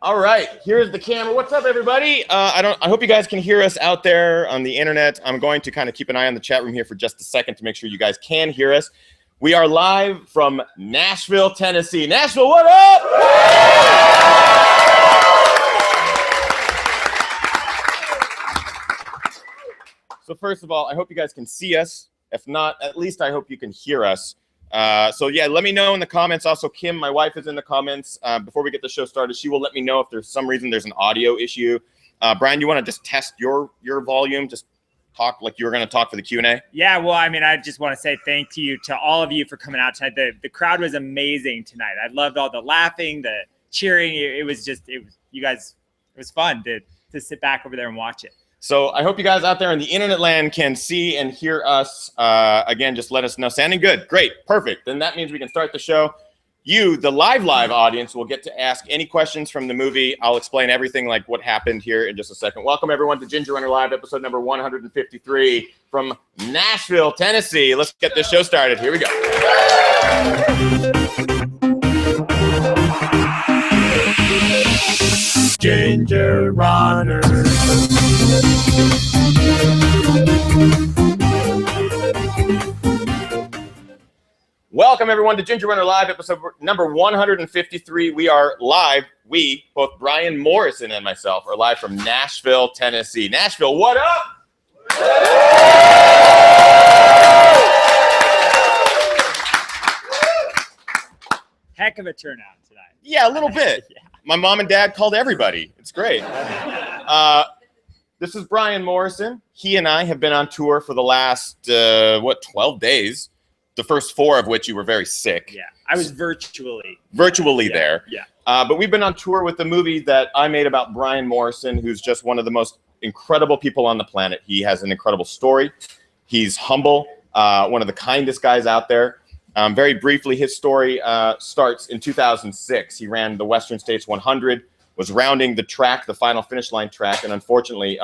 All right, here's the camera. What's up, everybody? I hope you guys can hear us out there on the internet. I'm going to kind of keep an eye on the chat room here for just a second to make sure you guys can hear us. We are live from Nashville, Tennessee. Nashville, what up? So first of all, I hope you guys can see us. If not, at least I hope you can hear us. So yeah, let me know in the comments. Also, Kim, my wife, is in the comments. Before we get the show started, she will let me know if there's some reason there's an audio issue. Brian, you want to just test your volume? Just talk like you were going to talk for the Q&A? Yeah, well, I mean, I just want to say thank you to all of you for coming out tonight. The crowd was amazing tonight. I loved all the laughing, the cheering. It was fun to sit back over there and watch it. So I hope you guys out there in the internet land can see and hear us. Again, just let us know. Sounding good. Great. Perfect. Then that means we can start the show. You, the live audience, will get to ask any questions from the movie. I'll explain everything like what happened here in just a second. Welcome, everyone, to Ginger Runner Live, episode number 153 from Nashville, Tennessee. Let's get this show started. Here we go. Ginger Runner. Welcome, everyone, to Ginger Runner Live, episode number 153. We are live. We, both Brian Morrison and myself, are live from Nashville, Tennessee. Nashville, what up? Heck of a turnout tonight. Yeah, a little bit. Yeah. My mom and dad called everybody. It's great. This is Brian Morrison. He and I have been on tour for the last, 12 days. The first 4 of which you were very sick. Yeah, I was virtually there. Yeah. But we've been on tour with the movie that I made about Brian Morrison, who's just one of the most incredible people on the planet. He has an incredible story. He's humble, one of the kindest guys out there. Very briefly, his story starts in 2006. He ran the Western States 100, was rounding the track, the final finish line track, and unfortunately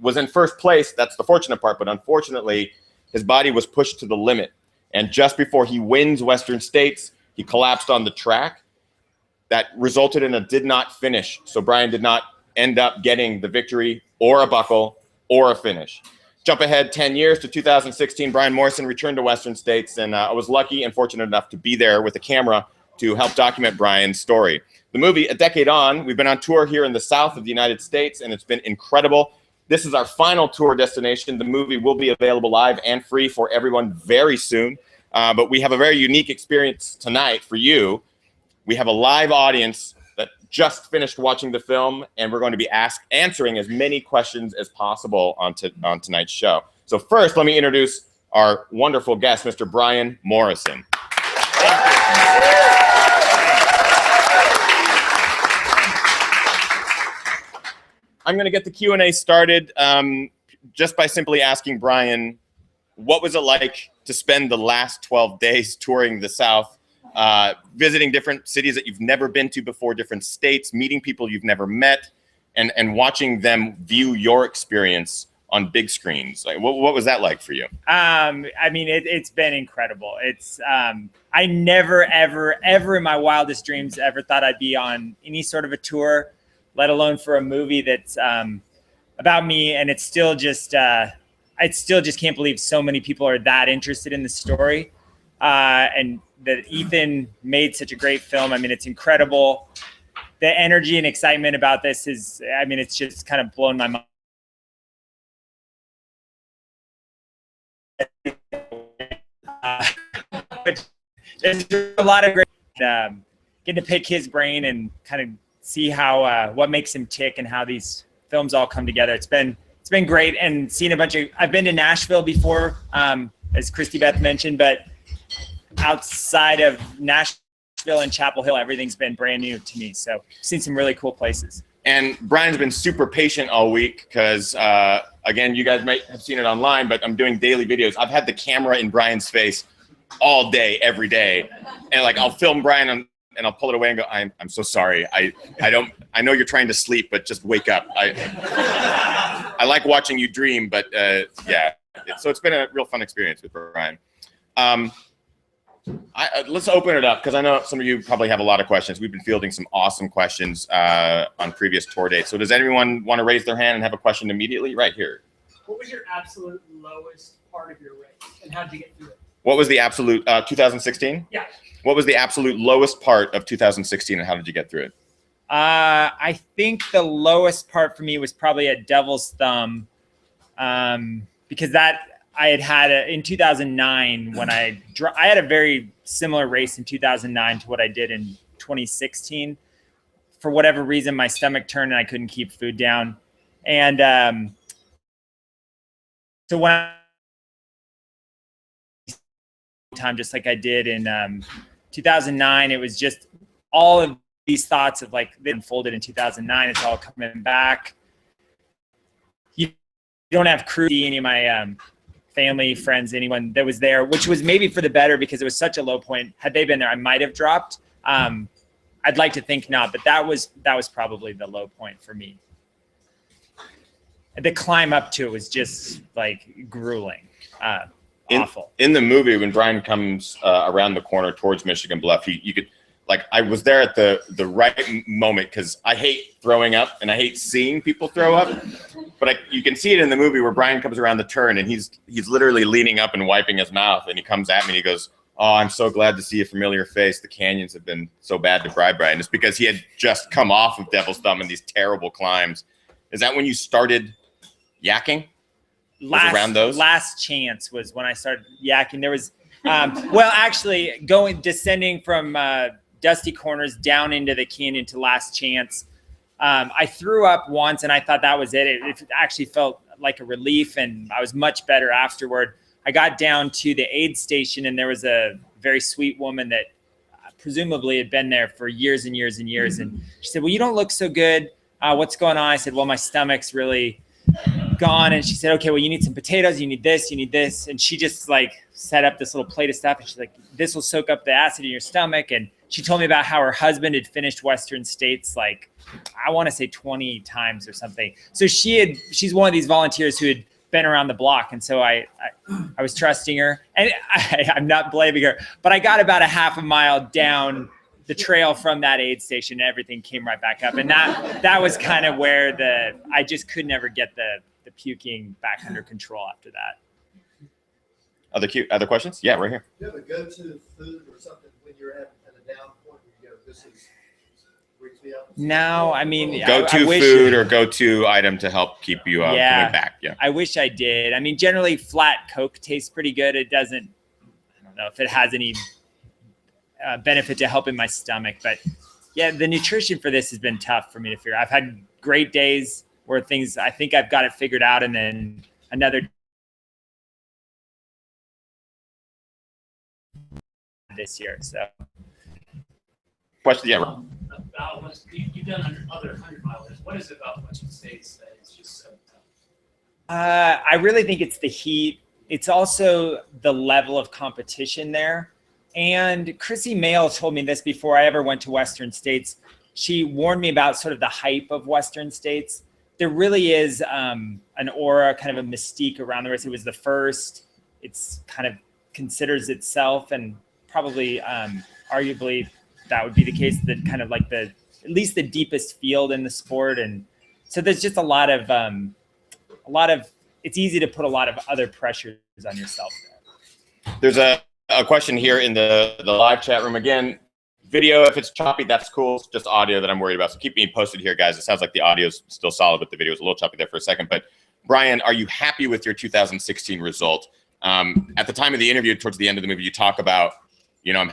was in first place. That's the fortunate part, but unfortunately, his body was pushed to the limit. And just before he wins Western States, he collapsed on the track. That resulted in a did not finish. So Brian did not end up getting the victory or a buckle or a finish. Jump ahead 10 years to 2016, Brian Morrison returned to Western States, and I was lucky and fortunate enough to be there with a camera to help document Brian's story. The movie, a decade on, we've been on tour here in the south of the United States, and it's been incredible. This is our final tour destination. The movie will be available live and free for everyone very soon. But we have a very unique experience tonight for you. We have a live audience that just finished watching the film, and we're going to be answering as many questions as possible on tonight's show. So first, let me introduce our wonderful guest, Mr. Brian Morrison. I'm going to get the Q&A started just by simply asking Brian, what was it like to spend the last 12 days touring the South, visiting different cities that you've never been to before, different states, meeting people you've never met, and watching them view your experience on big screens? Like, what was that like for you? I mean, it's been incredible. It's I never, ever in my wildest dreams ever thought I'd be on any sort of a tour, let alone for a movie that's about me. And it's still just, I still just can't believe so many people are that interested in the story, and that Ethan made such a great film. I mean, it's incredible. The energy and excitement about this is, I mean, it's just kind of blown my mind. There's a lot of great getting to pick his brain and kind of see how what makes him tick and how these films all come together. It's been great, and seeing a bunch of, I've been to Nashville before, as Christy Beth mentioned, but outside of Nashville and Chapel Hill, everything's been brand new to me. So seen some really cool places. And Brian's been super patient all week because, again, you guys might have seen it online, but I'm doing daily videos. I've had the camera in Brian's face all day, every day. And like, I'll film Brian and I'll pull it away and go, I'm so sorry. I know you're trying to sleep, but just wake up. I like watching you dream, but yeah. So it's been a real fun experience with Brian. Let's open it up because I know some of you probably have a lot of questions. We've been fielding some awesome questions on previous tour dates. So does anyone want to raise their hand and have a question immediately? Right here. What was your absolute lowest part of your race, and how did you get through it? What was the absolute 2016? Yeah. What was the absolute lowest part of 2016, and how did you get through it? I think the lowest part for me was probably at Devil's Thumb, because that I had in 2009 when I had a very similar race in 2009 to what I did in 2016. For whatever reason, my stomach turned and I couldn't keep food down, and so when time, just like I did in 2009, it was just all of these thoughts of like they unfolded in 2009. It's all coming back. You don't have crew, any of my family, friends, anyone that was there, which was maybe for the better because it was such a low point. Had they been there, I might have dropped. I'd like to think not, but that was probably the low point for me. The climb up to it was just like grueling, awful. In the movie, when Brian comes around the corner towards Michigan Bluff, you could, like, I was there at the right moment because I hate throwing up and I hate seeing people throw up. But you can see it in the movie where Brian comes around the turn and he's literally leaning up and wiping his mouth, and he comes at me and he goes, "Oh, I'm so glad to see a familiar face. The canyons have been so bad to Brian." It's because he had just come off of Devil's Thumb and these terrible climbs. Is that when you started yakking? Last chance was when I started yakking. There was, well, actually descending from Dusty Corners down into the canyon to Last Chance. I threw up once and I thought that was it. It actually felt like a relief and I was much better afterward. I got down to the aid station and there was a very sweet woman that presumably had been there for years and years and years. And she said, "Well, you don't look so good. What's going on?" I said, "Well, my stomach's really gone." And she said, "Okay, well, you need some potatoes, you need this, you need this." And she just like set up this little plate of stuff. And she's like, "This will soak up the acid in your stomach." And she told me about how her husband had finished Western States, like, I want to say 20 times or something. So she's one of these volunteers who had been around the block. And so I was trusting her, and I'm not blaming her, but I got about a half a mile down the trail from that aid station and everything came right back up. And that was kind of where I just could never get the puking back under control after that. Other questions? Yeah, right here. Do you have a go-to food or something when you're at a down point where you go, "This is freaks me out"? No, I mean, Go-to food or go-to item to help keep you coming back. Yeah. I wish I did. I mean, generally flat Coke tastes pretty good. It doesn't, I don't know if it has any benefit to helping my stomach, but yeah, the nutrition for this has been tough for me to figure out. I've had great days where I think I've got it figured out, and then another this year. So Question, yeah. About you've done other 100-milers. What is it about Western States that is just so tough? I really think it's the heat. It's also the level of competition there. And Chrissy Mail told me this before I ever went to Western States. She warned me about sort of the hype of Western States. There really is an aura, kind of a mystique around the race. It was the first. It's kind of considers itself, and probably arguably that would be the case, that kind of like at least the deepest field in the sport. And so there's just a lot of it's easy to put a lot of other pressures on yourself there. There's a question here in the live chat room. Again, video, if it's choppy, that's cool. It's just audio that I'm worried about. So keep me posted here, guys. It sounds like the audio's still solid, but the video was a little choppy there for a second. But Brian, are you happy with your 2016 result? At the time of the interview, towards the end of the movie, you talk about, I'm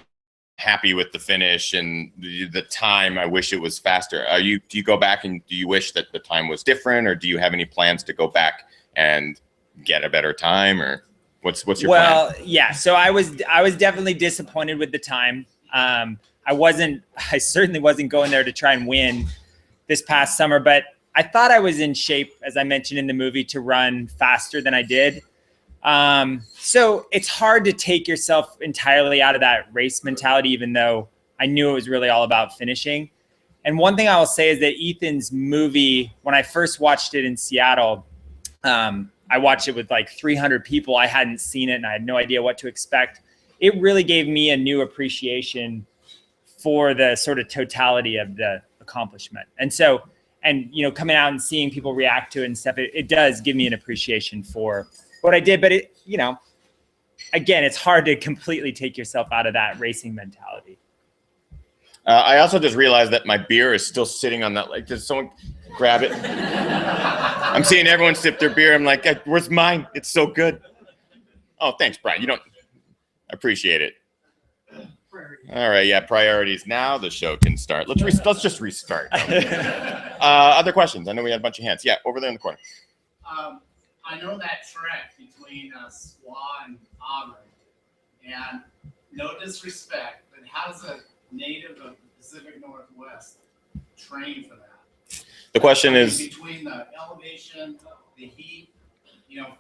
happy with the finish and the time. I wish it was faster. Do you go back and do you wish that the time was different, or do you have any plans to go back and get a better time, or what's your plan? Well, yeah. So I was definitely disappointed with the time. I certainly wasn't going there to try and win this past summer, but I thought I was in shape, as I mentioned in the movie, to run faster than I did. So it's hard to take yourself entirely out of that race mentality, even though I knew it was really all about finishing. And one thing I will say is that Ethan's movie, when I first watched it in Seattle, I watched it with like 300 people. I hadn't seen it and I had no idea what to expect. it really gave me a new appreciation for the sort of totality of the accomplishment. And so, and, you know, coming out and seeing people react to it and stuff, it does give me an appreciation for what I did. But it, you know, again, it's hard to completely take yourself out of that racing mentality. I also just realized that my beer is still sitting on that. Like, did someone grab it? I'm seeing everyone sip their beer. I'm like, where's mine? It's so good. Oh, thanks, Brian. You don't appreciate it. All right, yeah, priorities. Now the show can start. Let's just restart. Other questions? I know we had a bunch of hands. Yeah, over there in the corner. I know that trek between Squaw and Auburn, and no disrespect, but how does a native of the Pacific Northwest train for that? The question is between the elevation, the heat. You know,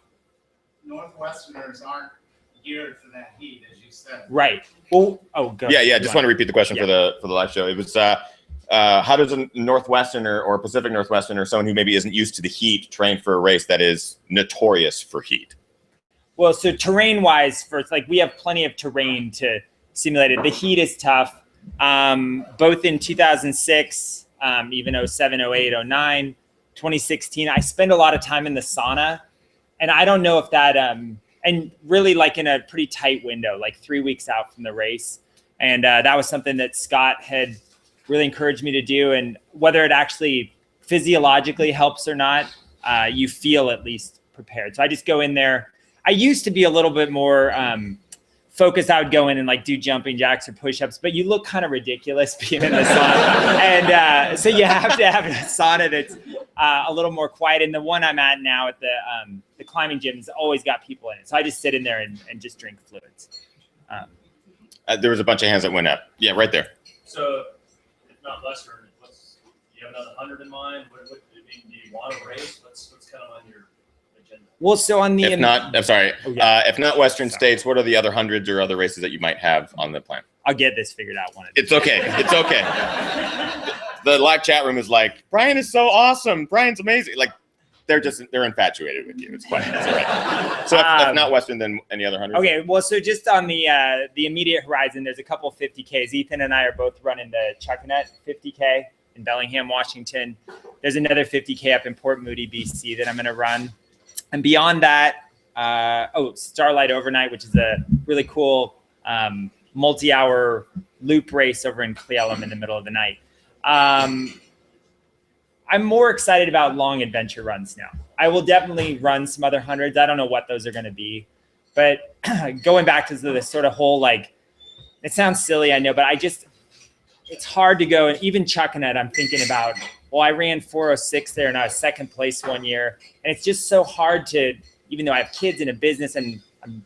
Northwesterners aren't geared for that heat, as you said. Right. Well, go. Yeah. Just want to repeat the question for the live show. It was how does a Northwesterner or Pacific Northwesterner, someone who maybe isn't used to the heat, train for a race that is notorious for heat? Well, so terrain-wise, like we have plenty of terrain to simulate it. The heat is tough. Both in 2006, even 07, 08, 09, 2016, I spend a lot of time in the sauna, and I don't know if that, and really like in a pretty tight window, like 3 weeks out from the race. And that was something that Scott had really encouraged me to do. And whether it actually physiologically helps or not, you feel at least prepared. So I just go in there. I used to be a little bit more focused. I would go in and like do jumping jacks or push-ups, but you look kind of ridiculous being in the sauna. And so you have to have a sauna that's a little more quiet. And the one I'm at now at the climbing gym has always got people in it. So I just sit in there and just drink fluids. There was a bunch of hands that went up. Yeah, right there. So, if not Western, do you have another 100 in mind? What do you want to race? What's kind of on your agenda? Well, so on the if not Western states, what are the other hundreds or other races that you might have on the plan? I'll get this figured out one. It's okay. It's okay. The live chat room is like, Brian is so awesome. Brian's amazing. Like, they're infatuated with you. It's fine. It's all right. So if not Western, then any other 100? Okay. Well, so just on the immediate horizon, there's a couple of 50Ks. Ethan and I are both running the Chuckanet 50K in Bellingham, Washington. There's another 50K up in Port Moody, BC that I'm going to run. And beyond that, Starlight Overnight, which is a really cool multi-hour loop race over in Cle Elum in the middle of the night. I'm more excited about long adventure runs now. I will definitely run some other hundreds. I don't know what those are going to be, but going back to the sort of whole, like, it sounds silly, I know, but it's hard to go. And even Chuckanet, I'm thinking about, well, I ran 4:06 there and I was second place one year. And it's just so hard to, even though I have kids in a business and I'm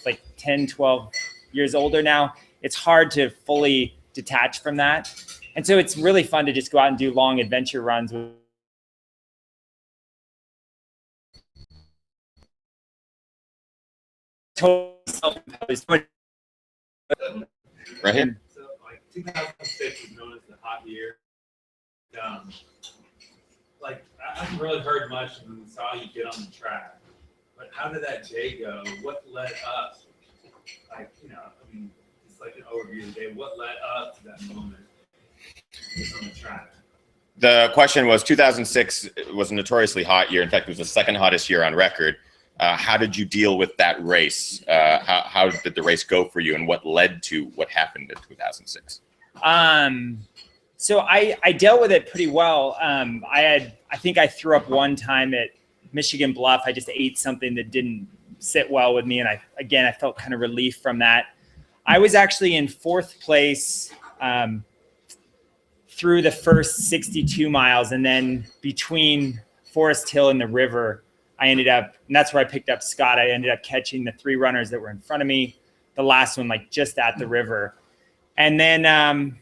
like 10, 12 years older now, it's hard to fully detach from that. And so it's really fun to just go out and do long adventure runs with totally self-imposed. Right here. So, like 2006 is known as the hot year. Like I haven't really heard much and saw you get on the track, but how did that day go? What led up? Like, you know, I mean, it's like an overview of the day. What led up to that moment on the track? The question was 2006 was a notoriously hot year. In fact, it was the second hottest year on record. How did you deal with that race? How did the race go for you, and what led to what happened in 2006? So I dealt with it pretty well. I think I threw up one time at Michigan Bluff. I just ate something that didn't sit well with me, and I felt kind of relief from that. I was actually in fourth place through the first 62 miles, and then between Forest Hill and the river, I ended up, and that's where I picked up Scott. I ended up catching the three runners that were in front of me, the last one like just at the river. And then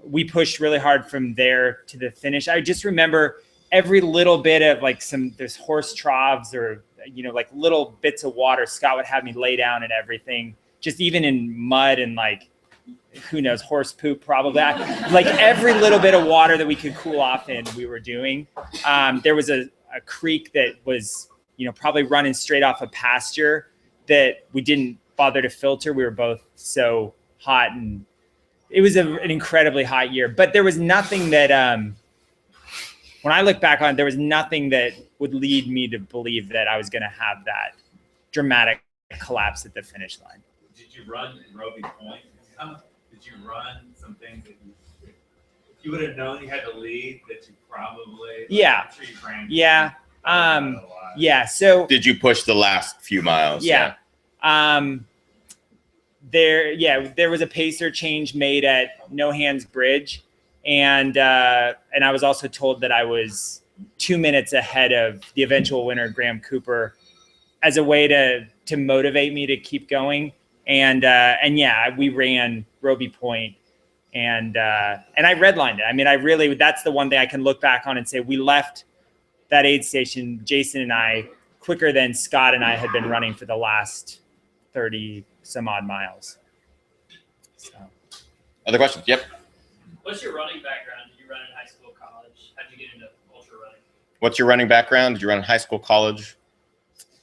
we pushed really hard from there to the finish. I just remember every little bit of like there's horse troughs or, you know, like little bits of water. Scott would have me lay down and everything, just even in mud and like, who knows, horse poop probably. Like every little bit of water that we could cool off in, we were doing. There was a creek that was, you know, probably running straight off a pasture that we didn't bother to filter. We were both so hot, and it was an incredibly hot year. But there was nothing that, when I look back on it, there was nothing that would lead me to believe that I was going to have that dramatic collapse at the finish line. Did you run Roby Point? Did you run some things that if you would have known you had to lead, that you probably, Yeah. I'm sure you ran. Yeah. Yeah. So Did you push the last few miles? yeah. There was a pacer change made at No Hands Bridge, and I was also told that I was 2 minutes ahead of the eventual winner, Graham Cooper, as a way to motivate me to keep going. And yeah, we ran Roby Point, and I redlined it. I mean, that's the one thing I can look back on and say we left that aid station, Jason and I, quicker than Scott and I had been running for the last 30 some odd miles. So. Other questions? Yep. What's your running background? Did you run in high school, college? How did you get into ultra running? What's your running background? Did you run in high school, college?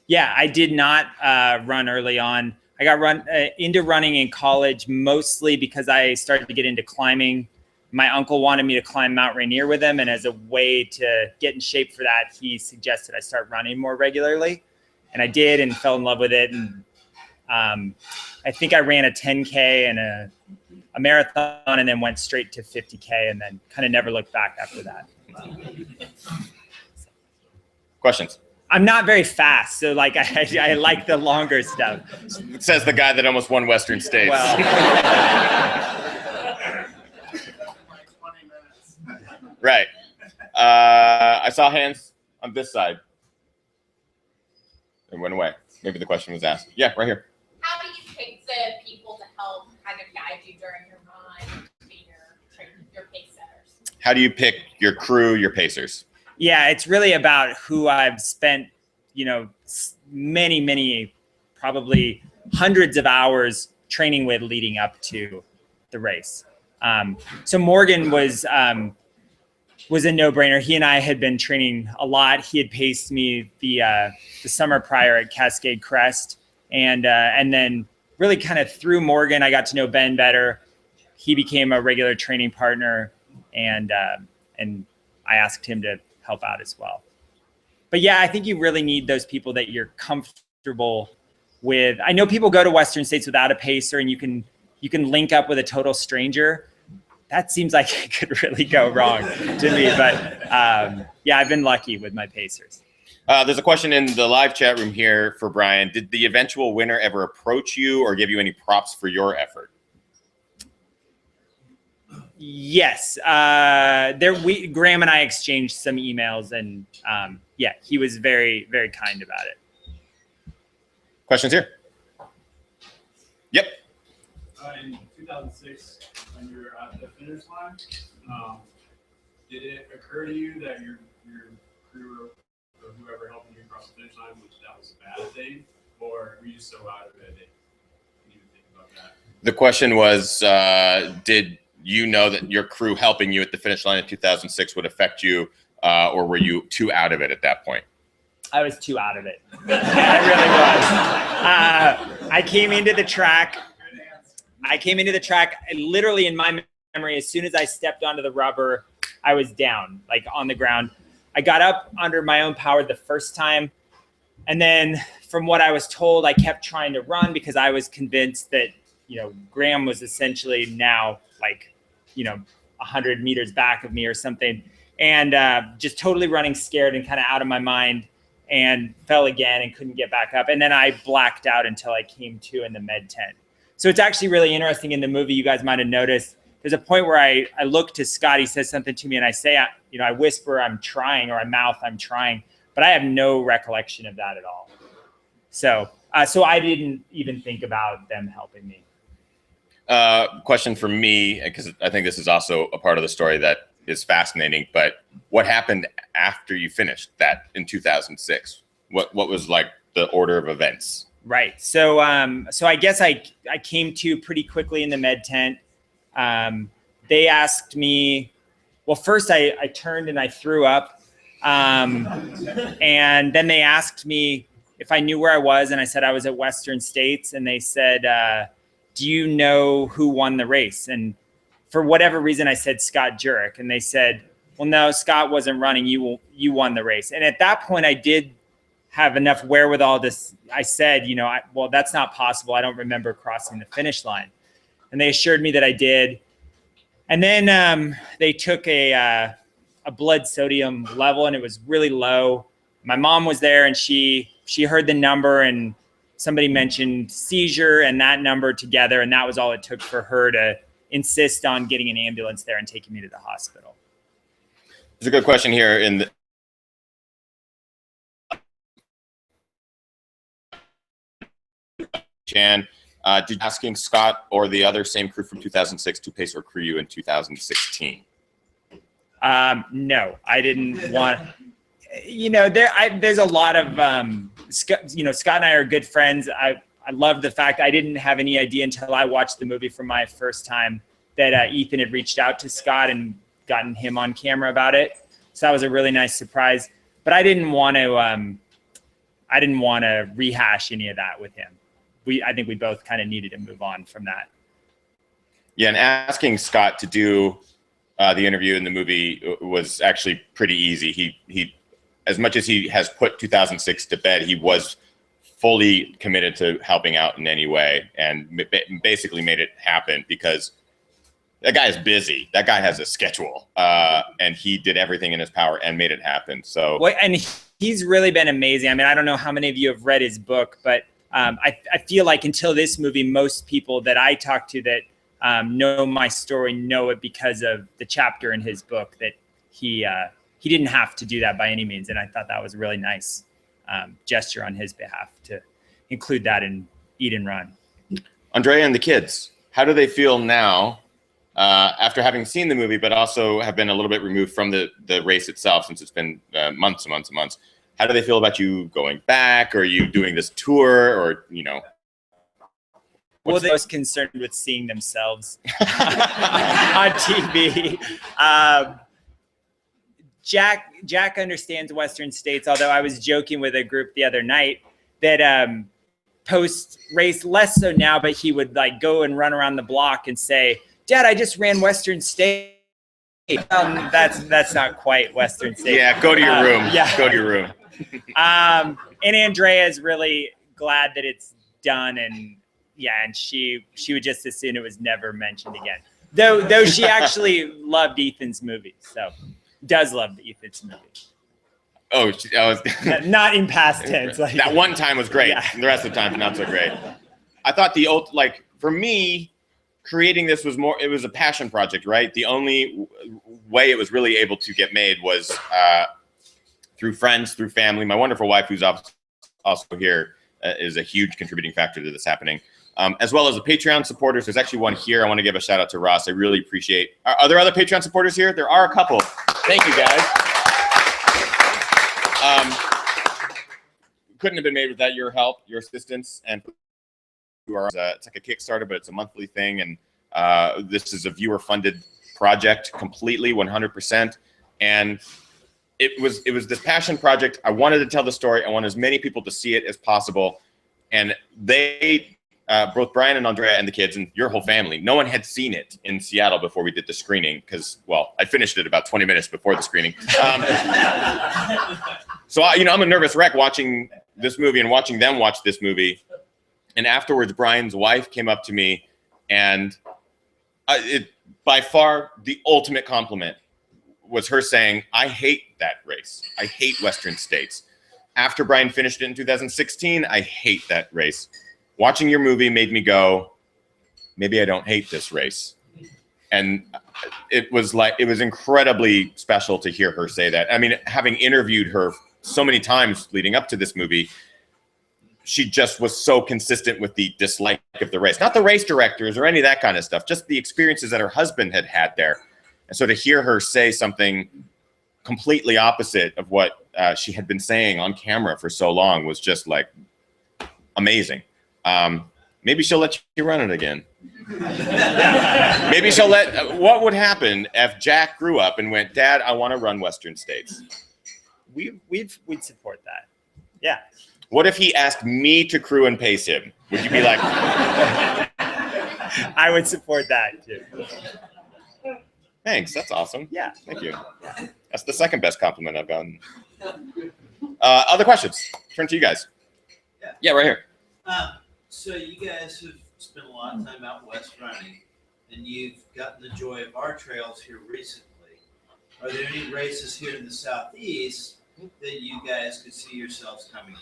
Yeah, I did not run early on. I got into running in college mostly because I started to get into climbing. My uncle wanted me to climb Mount Rainier with him, and as a way to get in shape for that, he suggested I start running more regularly. And I did, and fell in love with it. And I think I ran a 10K and a marathon, and then went straight to 50K, and then kind of never looked back after that. Questions? I'm not very fast, so like I like the longer stuff. Says the guy that almost won Western States. Well, Like 20 minutes. Right. I saw hands on this side. It went away. Maybe the question was asked. Yeah, right here. How do you pick the people to help kind of guide you during your run to be your pace setters? How do you pick your crew, your pacers? yeah, it's really about who I've spent, many, probably hundreds of hours training with leading up to the race. So Morgan was a no-brainer. He and I had been training a lot. He had paced me the summer prior at Cascade Crest, and then really kind of through Morgan, I got to know Ben better. He became a regular training partner, and I asked him to help out as well. But yeah, I think you really need those people that you're comfortable with. I know people go to Western States without a pacer, and you can link up with a total stranger. That seems like it could really go wrong to me. But yeah, I've been lucky with my pacers. There's a question in the live chat room here for Brian. Did the eventual winner ever approach you or give you any props for your effort? Yes, Graham and I exchanged some emails, and yeah, he was very, very kind about it. Questions here? Yep. In 2006, when you were at the finish line, did it occur to you that your crew or whoever helping you across the finish line, that was a bad thing, or were you just so out of it that you didn't think about that? The question was, did you know that your crew helping you at the finish line in 2006 would affect you, or were you too out of it at that point? I was too out of it. I really was. I came into the track. Literally in my memory, as soon as I stepped onto the rubber, I was down, like on the ground. I got up under my own power the first time. And then from what I was told, I kept trying to run because I was convinced that, Graham was essentially now like, 100 meters back of me or something. And just totally running scared and kind of out of my mind, and fell again and couldn't get back up. And then I blacked out until I came to in the med tent. So it's actually really interesting in the movie. You guys might have noticed there's a point where I look to Scott, he says something to me, and I say, I whisper, I'm trying, or I mouth, I'm trying, but I have no recollection of that at all. So I didn't even think about them helping me. Question for me, because I think this is also a part of the story that is fascinating, but what happened after you finished that in 2006? What was like the order of events? Right. So I guess I came to pretty quickly in the med tent. They asked me, well, first I turned and I threw up. And then they asked me, if I knew where I was, and I said I was at Western States, and they said, do you know who won the race? And for whatever reason, I said Scott Jurek, and they said, well, no, Scott wasn't running. You won the race. And at that point, I did have enough wherewithal to, I said, well, that's not possible. I don't remember crossing the finish line. And they assured me that I did. And then they took a blood sodium level, and it was really low. My mom was there, and she heard the number, and somebody mentioned seizure and that number together, and that was all it took for her to insist on getting an ambulance there and taking me to the hospital. There's a good question here in the Chan. Did asking Scott or the other same crew from 2006 to pace or crew you in 2016? No, I didn't want. There's a lot of Scott and I are good friends. I love the fact I didn't have any idea until I watched the movie for my first time that Ethan had reached out to Scott and gotten him on camera about it. So that was a really nice surprise. But I didn't want to rehash any of that with him. I think we both kind of needed to move on from that. Yeah, and asking Scott to do the interview in the movie was actually pretty easy. He as much as he has put 2006 to bed, he was fully committed to helping out in any way, and basically made it happen because that guy is busy. That guy has a schedule, and he did everything in his power and made it happen. So, well, and he's really been amazing. I mean, I don't know how many of you have read his book, but I feel like until this movie, most people that I talk to that know my story know it because of the chapter in his book that he didn't have to do that by any means. And I thought that was a really nice gesture on his behalf to include that in Eat and Run. Andrea and the kids, how do they feel now after having seen the movie, but also have been a little bit removed from the race itself since it's been months and months and months? How do they feel about you going back? Or are you doing this tour? Or, Well, they're most concerned with seeing themselves on TV. Jack understands Western States, although I was joking with a group the other night that post-race, less so now, but he would go and run around the block and say, Dad, I just ran Western State. That's not quite Western State. Yeah, go to your room. Yeah. Go to your room. And Andrea is really glad that it's done, and she would just as soon it was never mentioned again. Though she actually loved Ethan's movie, so does love Ethan's movie. Oh, not in past tense. That one time was great. Yeah. The rest of the time, not so great. I thought for me, creating this was it was a passion project, right? The only way it was really able to get made was through friends, through family. My wonderful wife, who's also here, is a huge contributing factor to this happening, as well as the Patreon supporters. There's actually one here. I want to give a shout out to Ross. I really appreciate. Are there other Patreon supporters here? There are a couple. Thank you, guys. Couldn't have been made without your help, your assistance, and it's like a Kickstarter, but it's a monthly thing, and this is a viewer-funded project, completely 100%. And it was this passion project. I wanted to tell the story. I want as many people to see it as possible. And they, both Brian and Andrea and the kids and your whole family, no one had seen it in Seattle before we did the screening because, well, I finished it about 20 minutes before the screening. So, I'm a nervous wreck watching this movie and watching them watch this movie. And afterwards, Brian's wife came up to me, and by far the ultimate compliment was her saying, I hate that race. I hate Western States. After Brian finished it in 2016, I hate that race. Watching your movie made me go, maybe I don't hate this race. And it was incredibly special to hear her say that. I mean, having interviewed her so many times leading up to this movie, she just was so consistent with the dislike of the race. Not the race directors or any of that kind of stuff, just the experiences that her husband had had there. And so to hear her say something completely opposite of what she had been saying on camera for so long was just amazing. Maybe she'll let you run it again. Maybe she'll what would happen if Jack grew up and went, Dad, I want to run Western States? We'd support that. Yeah. What if he asked me to crew and pace him? Would you be like, I would support that too. thanks, that's awesome. Yeah. Thank you. That's the second best compliment I've gotten. Other questions? Turn to you guys. Yeah, right here. So you guys have spent a lot of time out west running, and you've gotten the joy of our trails here recently. Are there any races here in the southeast that you guys could see yourselves coming to?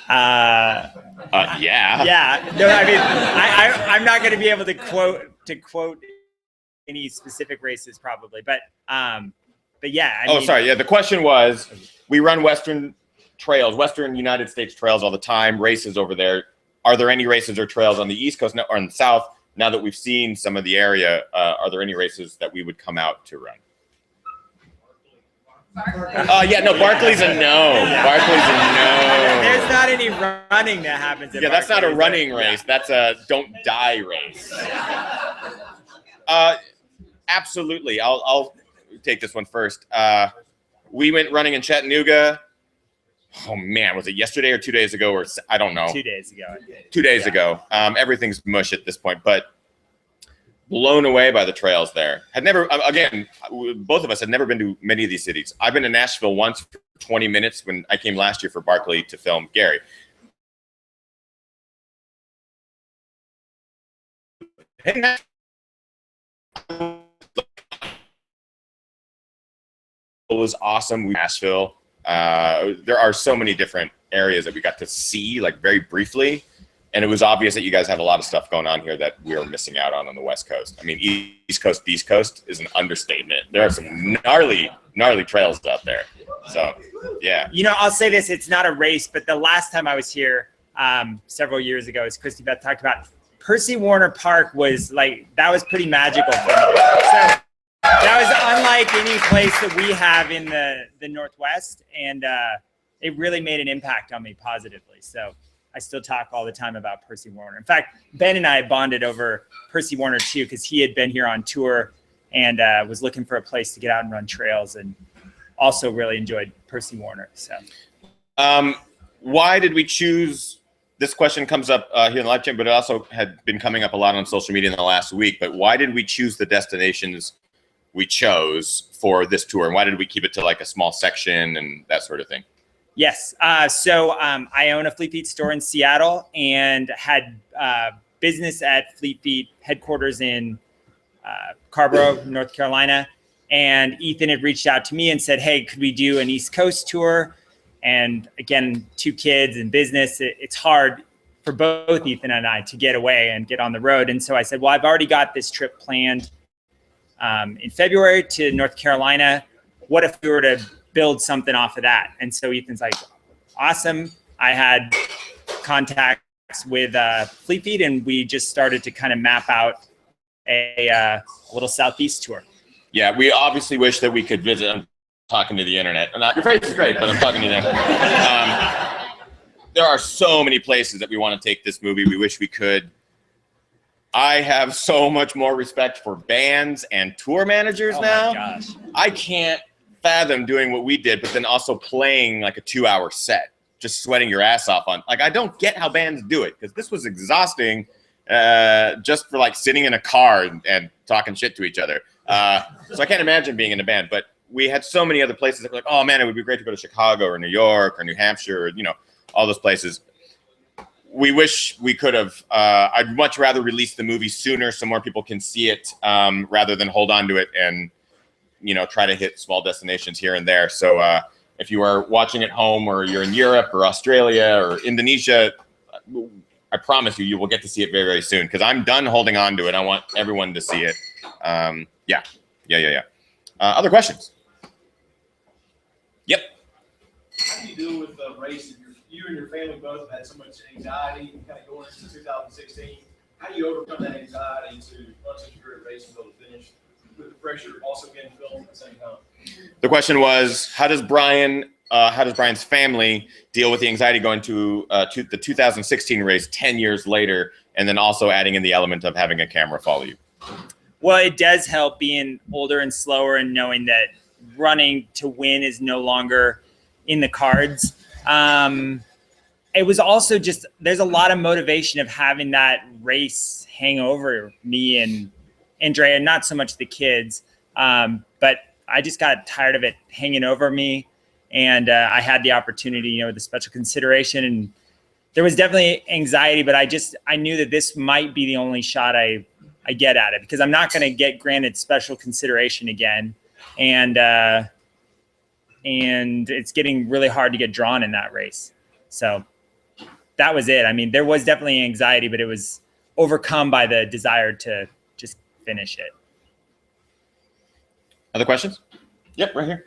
Yeah. Yeah. No, I mean, I'm not going to be able to quote any specific races probably, but yeah. I mean, sorry. Yeah, the question was, we run Western trails, Western United States trails all the time, races over there. Are there any races or trails on the East Coast or in the South? Now that we've seen some of the area, are there any races that we would come out to run? Yeah, no, Barkley's a no. Barkley's a no. There's not any running that happens at That's not a Barkley, running race. That's a don't die race. Absolutely. I'll take this one first. We went running in Chattanooga. Oh man, was it yesterday or 2 days ago? Or I don't know. 2 days ago. 2 days ago. Everything's mush at this point, but blown away by the trails there. Had never, again, both of us had never been to many of these cities. I've been to Nashville once for 20 minutes when I came last year for Barkley to film Gary. It was awesome. Nashville. There are so many different areas that we got to see, like very briefly. And it was obvious that you guys have a lot of stuff going on here that we are missing out on the West Coast. I mean, East Coast is an understatement. There are some gnarly trails out there. So, yeah. You know, I'll say this, it's not a race, but the last time I was here several years ago, as Christy Beth talked about, Percy Warner Park was like, that was pretty magical for me. So that was unlike any place that we have in the Northwest. And it really made an impact on me positively. So I still talk all the time about Percy Warner. In fact, Ben and I bonded over Percy Warner too, because he had been here on tour and was looking for a place to get out and run trails, and also really enjoyed Percy Warner. So, why did we choose? This question comes up here in the live chat, but it also had been coming up a lot on social media in the last week. But why did we choose the destinations we chose for this tour, and why did we keep it to like a small section and that sort of thing? Yes. So I own a Fleet Feet store in Seattle and had business at Fleet Feet headquarters in Carborough, North Carolina. And Ethan had reached out to me and said, hey, could we do an East Coast tour? And again, 2 kids and business, it's hard for both Ethan and I to get away and get on the road. And so I said, well, I've already got this trip planned in February to North Carolina. What if we were to build something off of that? And so Ethan's like, awesome. I had contacts with Fleet Feet, and we just started to kind of map out a little Southeast tour. Yeah, we obviously wish that we could visit. I'm talking to the internet. Your face is great, but I'm talking to the internet. There are so many places that we want to take this movie. We wish we could. I have so much more respect for bands and tour managers now. Oh my gosh. I can't fathom doing what we did, but then also playing like a 2-hour set, just sweating your ass off on. Like, I don't get how bands do it, because this was exhausting just for like sitting in a car and talking shit to each other. So I can't imagine being in a band, but we had so many other places that were like, oh man, it would be great to go to Chicago or New York or New Hampshire or, you know, all those places. We wish we could have. I'd much rather release the movie sooner so more people can see it rather than hold on to it and, you know, try to hit small destinations here and there. So if you are watching at home or you're in Europe or Australia or Indonesia, I promise you, you will get to see it very, very soon, because I'm done holding on to it. I want everyone to see it. Yeah. Other questions? Yep. How do you deal with the race? You and your family both have had so much anxiety kind of going into 2016. How do you overcome that anxiety to run such a great race and be able to finish with the pressure of also getting filmed at the same time? The question was, how does Brian's family deal with the anxiety going to the 2016 race 10 years later, and then also adding in the element of having a camera follow you? Well, it does help being older and slower and knowing that running to win is no longer in the cards. It was also just, there's a lot of motivation of having that race hang over me and Andrea, and not so much the kids. But I just got tired of it hanging over me. And I had the opportunity, you know, the special consideration, and there was definitely anxiety, but I knew that this might be the only shot I get at it, because I'm not going to get granted special consideration again. And it's getting really hard to get drawn in that race. So that was it. I mean, there was definitely anxiety, but it was overcome by the desire to just finish it. Other questions? Yep, right here.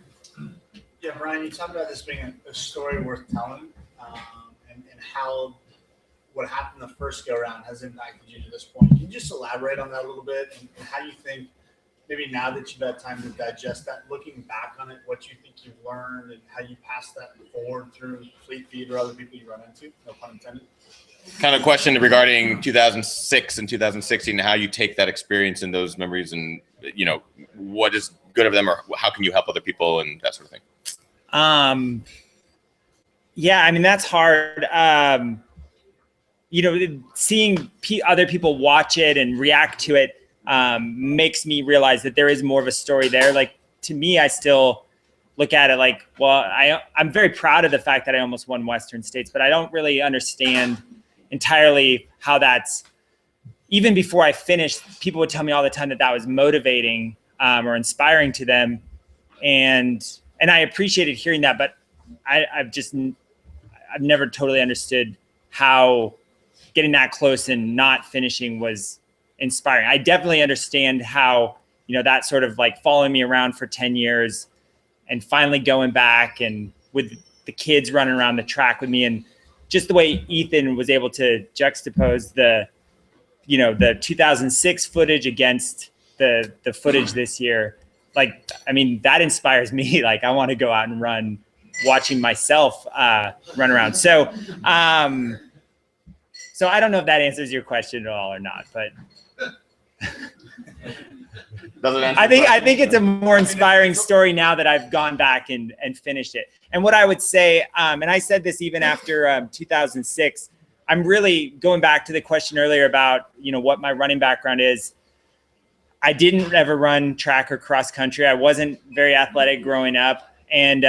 Yeah, Brian, you talked about this being a story worth telling, and how what happened the first go around has impacted you to this point. Can you just elaborate on that a little bit, and how you think, maybe now that you've had time to digest that, looking back on it, what you think you've learned and how you pass that forward through Fleet Feet or other people you run into, no pun intended? Kind of question regarding 2006 and 2016, how you take that experience and those memories, and, you know, what is good of them, or how can you help other people and that sort of thing? Yeah, I mean, that's hard. You know, seeing other people watch it and react to it makes me realize that there is more of a story there. Like, to me, I still look at it like, well, I'm very proud of the fact that I almost won Western States, but I don't really understand entirely how that's, even before I finished, people would tell me all the time that that was motivating or inspiring to them. And I appreciated hearing that, but I've never totally understood how getting that close and not finishing was inspiring. I definitely understand how, you know, that sort of like following me around for 10 years and finally going back and with the kids running around the track with me, and just the way Ethan was able to juxtapose the 2006 footage against the footage this year. Like, I mean, that inspires me. Like, I want to go out and run watching myself run around. So I don't know if that answers your question at all or not, but I think it's a more inspiring story now that I've gone back and finished it. And what I would say, and I said this even after 2006, I'm really going back to the question earlier about, you know, what my running background is. I didn't ever run track or cross country. I wasn't very athletic growing up. And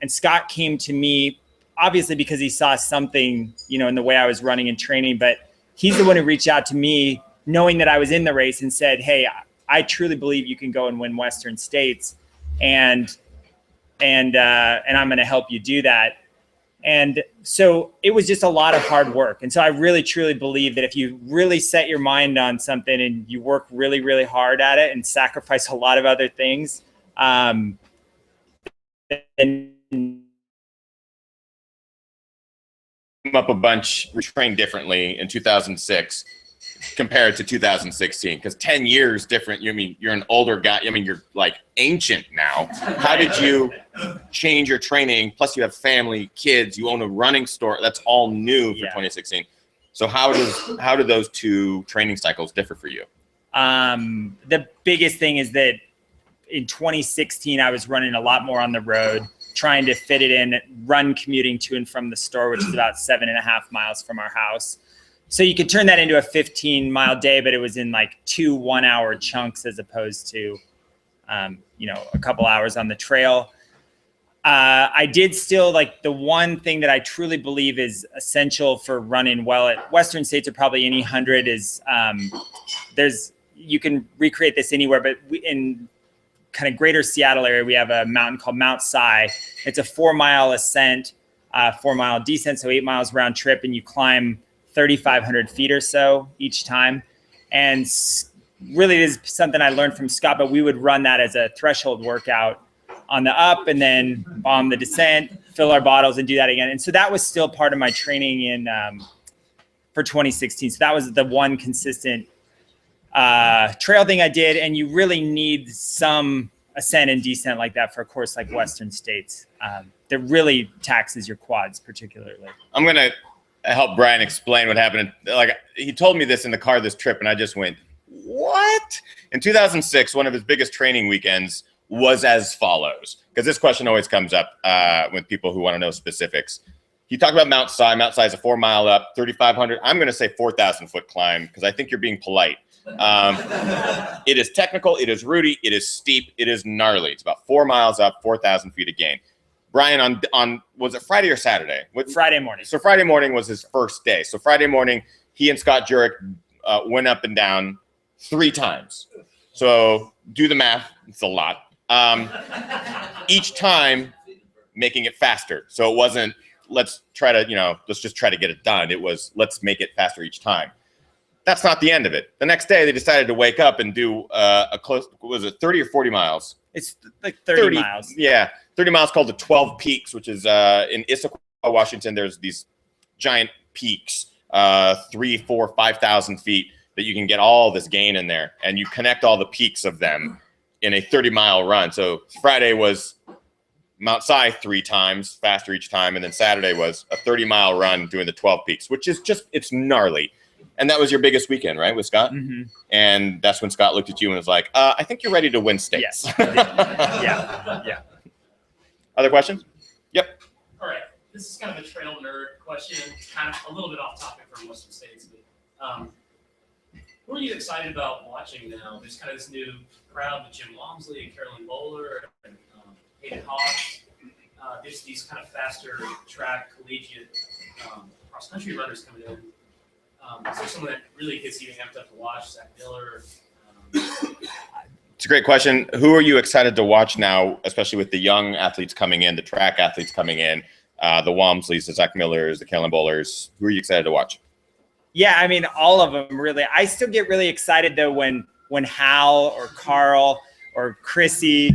Scott came to me, obviously because he saw something, you know, in the way I was running and training, but he's the one who reached out to me knowing that I was in the race and said, hey, I truly believe you can go and win Western States, and I'm going to help you do that. And so it was just a lot of hard work. And so I really, truly believe that if you really set your mind on something and you work really, really hard at it and sacrifice a lot of other things, then up a bunch, we trained differently in 2006 compared to 2016, because 10 years different. You mean you're an older guy? I mean, you're like ancient now. How did you change your training? Plus, you have family, kids. You own a running store. That's all new for 2016. So how do those two training cycles differ for you? The biggest thing is that in 2016, I was running a lot more on the road, trying to fit it in, run commuting to and from the store, which is about 7.5 miles from our house. So you could turn that into a 15-mile day, but it was in like 2 1-hour chunks as opposed to, you know, a couple hours on the trail. I did still, like, the one thing that I truly believe is essential for running well at Western States or probably any 100 is you can recreate this anywhere, but in kind of greater Seattle area, we have a mountain called Mount Si. It's a 4-mile ascent, 4-mile descent, so 8 miles round trip, and you climb 3,500 feet or so each time. And really it is something I learned from Scott, but we would run that as a threshold workout on the up and then on the descent, fill our bottles and do that again. And so that was still part of my training in for 2016. So that was the one consistent trail thing I did. And you really need some ascent and descent like that for a course like Western States that really taxes your quads particularly. I'm going to help Brian explain what happened. Like, he told me this in the car this trip, and I just went, what? In 2006, one of his biggest training weekends was as follows, because this question always comes up with people who want to know specifics. You talk about Mount Si. Mount Si is a 4 mile up, 3,500. I'm going to say 4,000 foot climb because I think you're being polite. It is technical. It is rooty. It is steep. It is gnarly. It's about 4 miles up, 4,000 feet of gain. Brian, on was it Friday or Saturday? Friday morning. So Friday morning was his first day. So Friday morning, he and Scott Jurek went up and down 3 times. So do the math. It's a lot. Each time making it faster. So it wasn't, let's just try to get it done. It was, let's make it faster each time. That's not the end of it. The next day, they decided to wake up and do was it 30 or 40 miles? It's like 30 miles. Yeah, 30 miles called the 12 Peaks, which is in Issaquah, Washington. There's these giant peaks, 3,000, 4,000, 5,000 feet that you can get all this gain in there. And you connect all the peaks of them in a 30-mile run. So Friday was Mount Si 3 times, faster each time. And then Saturday was a 30-mile run doing the 12 Peaks, which is just, it's gnarly. And that was your biggest weekend, right, with Scott? Mm-hmm. And that's when Scott looked at you and was like, I think you're ready to win states. Yes. Yeah. Other questions? Yep. All right. This is kind of a trail nerd question, kind of a little bit off topic from Western States. But, who are you excited about watching now? There's kind of this new crowd with Jim Walmsley and Carolyn Bowler and Hayden Hawks. There's these kind of faster track collegiate cross-country runners coming in. Is there someone that really gets you amped up to watch? Zach Miller? It's a great question. Who are you excited to watch now, especially with the young athletes coming in, the track athletes coming in, the Walmsleys, the Zach Millers, the Carolyn Bowlers? Who are you excited to watch? Yeah, I mean, all of them, really. I still get really excited, though, when Hal or Carl or Chrissy,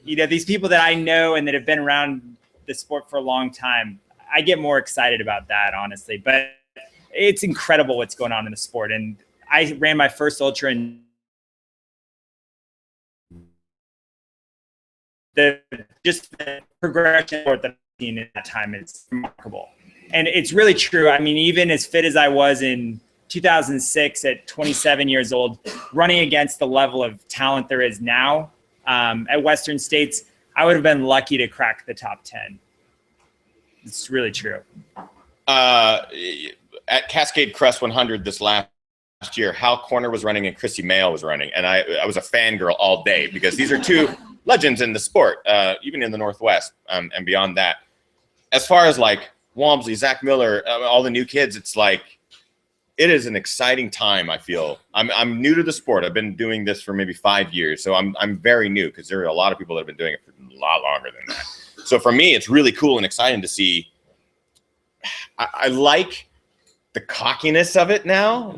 these people that I know and that have been around the sport for a long time, I get more excited about that, honestly. But it's incredible what's going on in the sport. And I ran my first ultra in the progression that I've seen in that time is remarkable. And it's really true. I mean, even as fit as I was in 2006 at 27 years old, running against the level of talent there is now at Western States, I would have been lucky to crack the top 10. It's really true. At Cascade Crest 100 this last year, Hal Corner was running and Chrissy Mail was running. And I was a fangirl all day because these are 2 legends in the sport, even in the Northwest and beyond that. As far as like Walmsley, Zach Miller, all the new kids, it's like, it is an exciting time, I feel. I'm new to the sport. I've been doing this for maybe 5 years. So I'm very new because there are a lot of people that have been doing it for a lot longer than that. So for me, it's really cool and exciting to see. I like the cockiness of it now.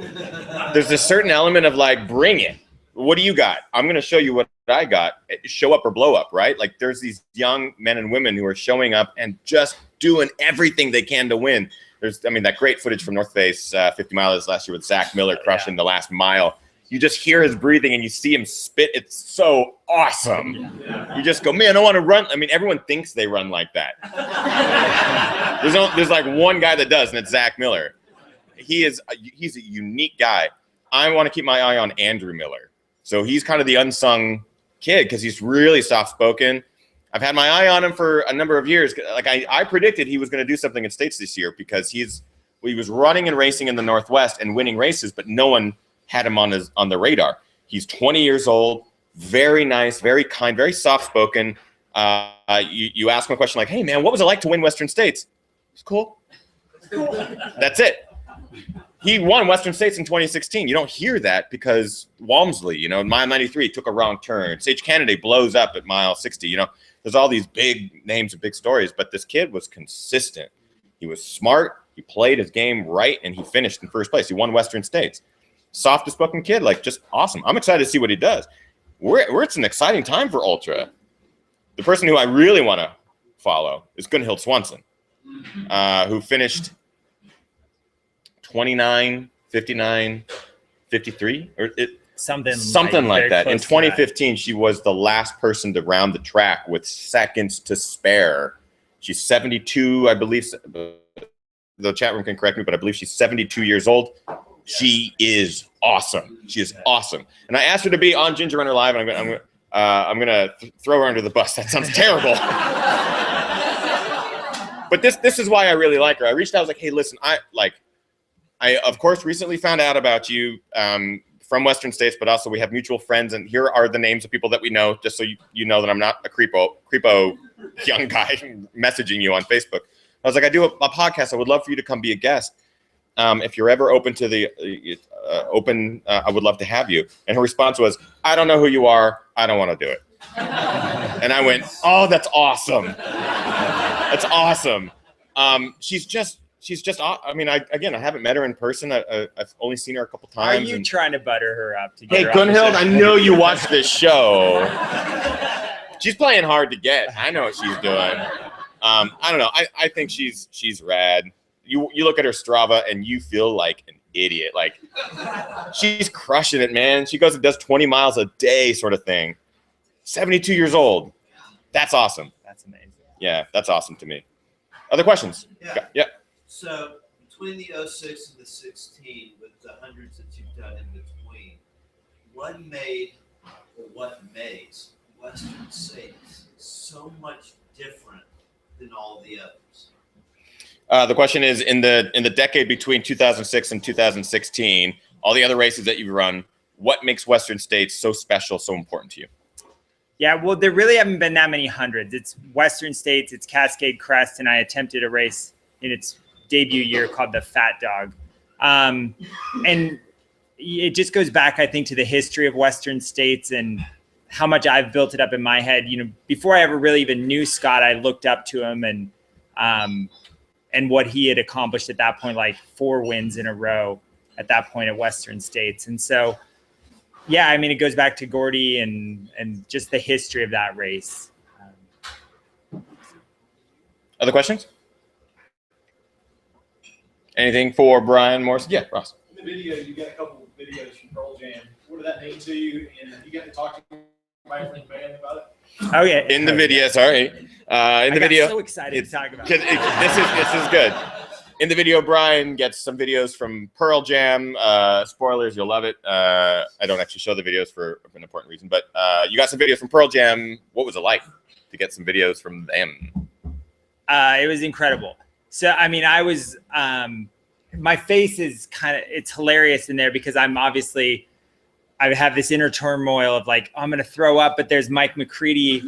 There's a certain element of like, bring it. What do you got? I'm going to show you what I got. Show up or blow up, right? Like there's these young men and women who are showing up and just doing everything they can to win. There's, that great footage from North Face 50 miles last year with Zach Miller crushing the last mile. You just hear his breathing and you see him spit. It's so awesome. You just go, man, I want to run. Everyone thinks they run like that. There's like one guy that does, and it's Zach Miller. He's a unique guy. I want to keep my eye on Andrew Miller. So he's kind of the unsung kid because he's really soft-spoken. I've had my eye on him for a number of years. Like I predicted he was going to do something in states this year because he was running and racing in the Northwest and winning races, but no one had him on the radar. He's 20 years old, very nice, very kind, very soft-spoken. You ask him a question like, hey, man, what was it like to win Western States? It's cool. That's it. He won Western States in 2016. You don't hear that because Walmsley, mile 93 took a wrong turn. Sage Kennedy blows up at mile 60. There's all these big names and big stories, but this kid was consistent. He was smart. He played his game right, and he finished in first place. He won Western States. Softest spoken kid, like just awesome. I'm excited to see what he does. It's an exciting time for ultra. The person who I really want to follow is Gunhild Swanson, who finished 29, 59, 53, or something like that. In 2015, she was the last person to round the track with seconds to spare. She's 72, I believe. The chat room can correct me, but I believe she's 72 years old. She is awesome. She is awesome. And I asked her to be on Ginger Runner Live, and I'm gonna throw her under the bus. That sounds terrible. But this is why I really like her. I reached out. I was like, hey, listen, I of course recently found out about you from Western States, but also we have mutual friends, and here are the names of people that we know, just so you know that I'm not a creepo young guy messaging you on Facebook. I was like, I do a podcast. I would love for you to come be a guest. If you're ever open to the I would love to have you. And her response was, I don't know who you are. I don't want to do it. And I went, oh, that's awesome. That's awesome. She's just, I mean, I haven't met her in person. I've only seen her a couple times. Are you trying to butter her up to get Hey, her on the Gunhild, show? I know you watch this show. She's playing hard to get. I know what she's doing. I don't know. I think she's rad. You look at her Strava and you feel like an idiot. Like, she's crushing it, man. She goes and does 20 miles a day sort of thing. 72 years old. That's awesome. That's amazing. Yeah, that's awesome to me. Other questions? Yeah. So between the 06 and the 16, with the hundreds that you've done in between, what makes Western States so much different than all the others? The question is, in the decade between 2006 and 2016, all the other races that you've run, what makes Western States so special, so important to you? Yeah, well, there really haven't been that many hundreds. It's Western States, it's Cascade Crest, and I attempted a race in its debut year called the Fat Dog. And it just goes back, I think, to the history of Western States and how much I've built it up in my head. You know, before I ever really even knew Scott, I looked up to him and what he had accomplished at that point, like 4 wins in a row at that point at Western States. And so, yeah, I mean, it goes back to Gordy and just the history of that race. Other questions? Anything for Brian Morrison? Yeah, Ross. In the video, you got a couple of videos from Pearl Jam. What did that mean to you? And you got to talk to anybody from the band about it? Oh, yeah. In the video, sorry. I the video. got so excited to talk about it. This is good. In the video, Brian gets some videos from Pearl Jam. Spoilers, you'll love it. I don't actually show the videos for an important reason, but you got some videos from Pearl Jam. What was it like to get some videos from them? It was incredible. So, I mean, I was, my face is it's hilarious in there because I have this inner turmoil of like, oh, I'm going to throw up, but there's Mike McCready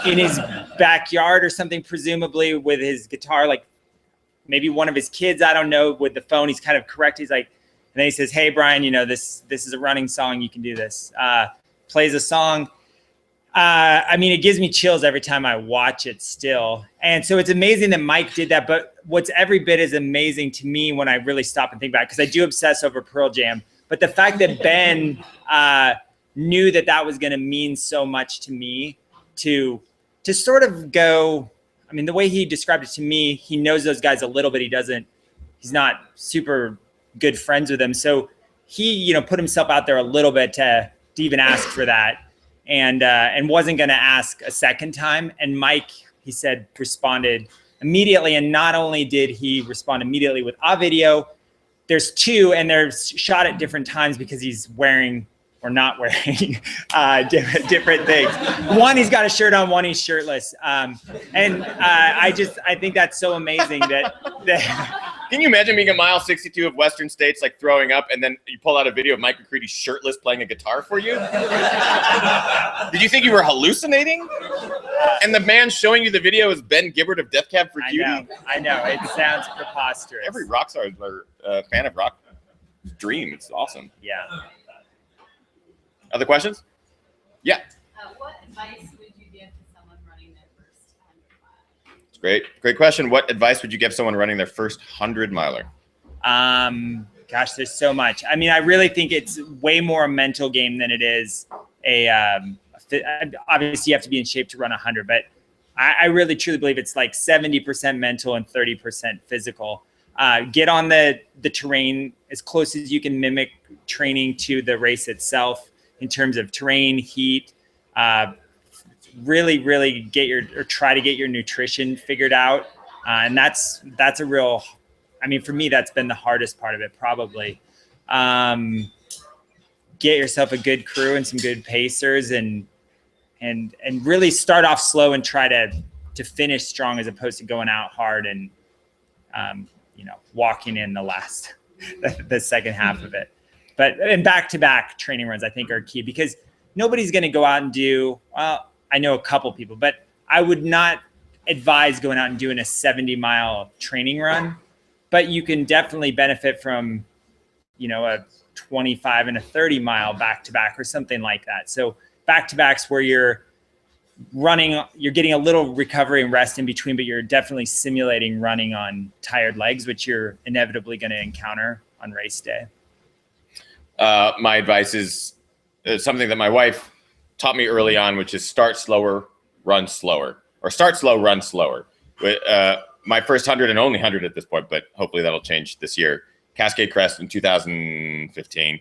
in his backyard or something, presumably with his guitar, like maybe one of his kids, I don't know, with the phone. He's kind of correct. He's like, and then he says, hey, Brian, you know, this is a running song. You can do this. Plays a song. I mean, it gives me chills every time I watch it still. And so it's amazing that Mike did that. But what's every bit as amazing to me when I really stop and think about it, because I do obsess over Pearl Jam, but the fact that Ben knew that was going to mean so much to me to sort of go, I mean, the way he described it to me, he knows those guys a little bit. He's not super good friends with them. So he, you know, put himself out there a little bit to even ask for that. And wasn't going to ask a second time. And Mike, he said, responded immediately. And not only did he respond immediately with a video, there's 2, and they're shot at different times because he's wearing or not wearing different things. One, he's got a shirt on, one, he's shirtless. I think that's so amazing that Can you imagine being a mile 62 of Western States, like throwing up, and then you pull out a video of Mike McCready shirtless playing a guitar for you? Did you think you were hallucinating? And the man showing you the video is Ben Gibbard of Death Cab for Cutie? I know. It sounds preposterous. Every rock star is a fan of rock dream. It's awesome. Yeah. Other questions? Yeah. What advice would you give to someone running their first 100 miles? It's great question. What advice would you give someone running their first 100-miler? Gosh, there's so much. I mean, I really think it's way more a mental game than it is obviously you have to be in shape to run 100, but I really truly believe it's like 70% mental and 30% physical. Get on the terrain as close as you can, mimic training to the race itself in terms of terrain, heat, really try to get your nutrition figured out. And that's a real, I mean, for me, that's been the hardest part of it, probably. Get yourself a good crew and some good pacers and and really start off slow and try to finish strong as opposed to going out hard and walking in the second half of it. But and back-to-back training runs I think are key, because nobody's going to go out and do, well, I know a couple people, but I would not advise going out and doing a 70-mile training run. But you can definitely benefit from, a 25 and a 30-mile back-to-back or something like that. So back-to-backs where you're running, you're getting a little recovery and rest in between, but you're definitely simulating running on tired legs, which you're inevitably going to encounter on race day. My advice is something that my wife taught me early on, which is start slower, run slower, or start slow, run slower. My first 100 and only 100 at this point, but hopefully that'll change this year. Cascade Crest in 2015.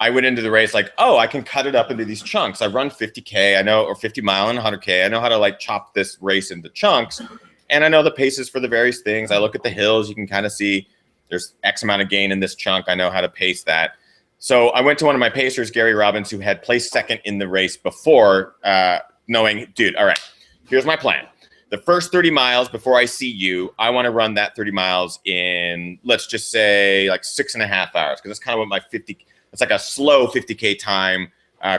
I went into the race like, oh, I can cut it up into these chunks. I run 50K, I know, or 50 mile and 100K. I know how to like chop this race into chunks. And I know the paces for the various things. I look at the hills. You can kind of see there's X amount of gain in this chunk. I know how to pace that. So I went to one of my pacers, Gary Robbins, who had placed second in the race before, knowing, dude, all right, here's my plan. The first 30 miles before I see you, I want to run that 30 miles in, let's just say like 6.5 hours. Cause that's kind of what my it's like a slow 50K time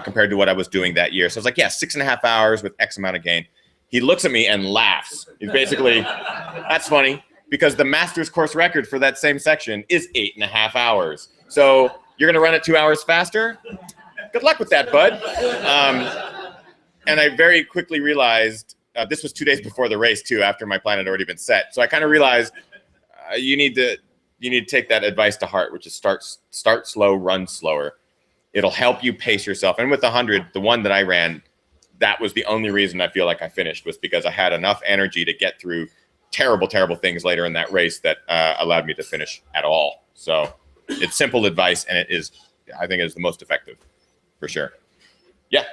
compared to what I was doing that year. So I was like, yeah, 6.5 hours with X amount of gain. He looks at me and laughs. He's basically, that's funny because the master's course record for that same section is 8.5 hours. So you're going to run it 2 hours faster? Good luck with that, bud. And I very quickly realized, this was 2 days before the race too, after my plan had already been set. So I kind of realized you need to take that advice to heart, which is start slow, run slower. It'll help you pace yourself. And with the 100, the one that I ran, that was the only reason I feel like I finished, was because I had enough energy to get through terrible, terrible things later in that race that allowed me to finish at all. So it's simple advice, and I think it is the most effective for sure. Yeah.